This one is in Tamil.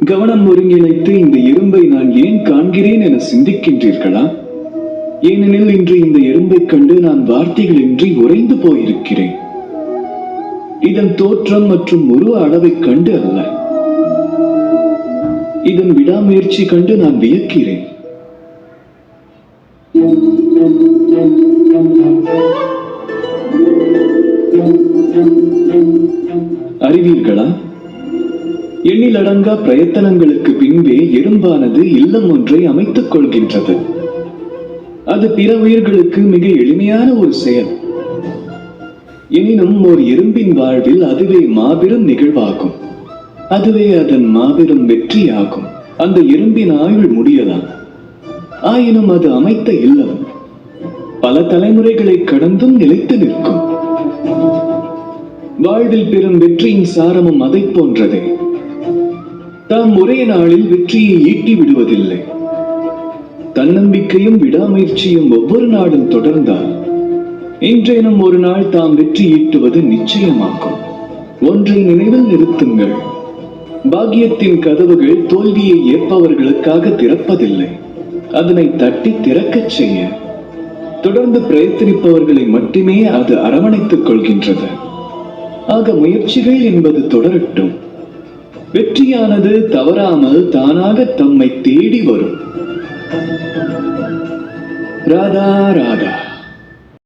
கவனம் ஒருங்கிணைத்து இந்த எறும்பை நான் ஏன் காண்கிறேன் என சிந்திக்கின்றீர்களா? ஏனெனில் இன்று இந்த எறும்பை கண்டு நான் வார்த்தைகளின்றி உறைந்து போயிருக்கிறேன். இதன் தோற்றம் மற்றும் உருவ அளவை கண்டு அல்ல, இதன் விடாமுயற்சி கண்டு நான் வியக்கிறேன். அறிவீர்களா? எண்ணிலடங்கா பிரயத்தனங்களுக்கு பின்பே எறும்பானது இல்லம் ஒன்றை அமைத்துக் கொள்கின்றது. அது பிற உயிர்களுக்கு மிக எளிமையான ஒரு செயல். எனினும் ஒரு எறும்பின் வாழ்வில் அதுவே மாபெரும் நிகழ்வாகும். அதுவே அதன் மாபெரும் வெற்றியாகும். அந்த எறும்பின் ஆயுள் முடியலாம், ஆயினும் அது அமைத்த இல்லம் பல தலைமுறைகளை கடந்தும் நிலைத்து நிற்கும். வாழ்வில் பெறும் வெற்றியின் சாரமும் அதை போன்றதே. தாம் ஒரே நாளில் வெற்றியை ஈட்டி விடுவதில்லை. தன்னம்பிக்கையும் விடாமுயற்சியும் ஒவ்வொரு நாளும் தொடர்ந்தால் இன்றேனும் ஒரு நாள் தாம் வெற்றி ஈட்டுவது நிச்சயமாகும். ஒன்றை நினைவில் நிறுத்துங்கள், பாக்கியத்தின் கதவுகள் தோல்வியை ஏற்பவர்களுக்காக திறப்பதில்லை, அதனை தட்டி திறக்கச் செய்ய தொடர்ந்து பிரயத்தனிப்பவர்களை மட்டுமே அது அரவணைத்துக் கொள்கின்றது. ஆக முயற்சிகள் என்பது தொடரட்டும். வெற்றியானது தவறாமல் தானாக தம்மை தேடி வரும். ராதா ராதா.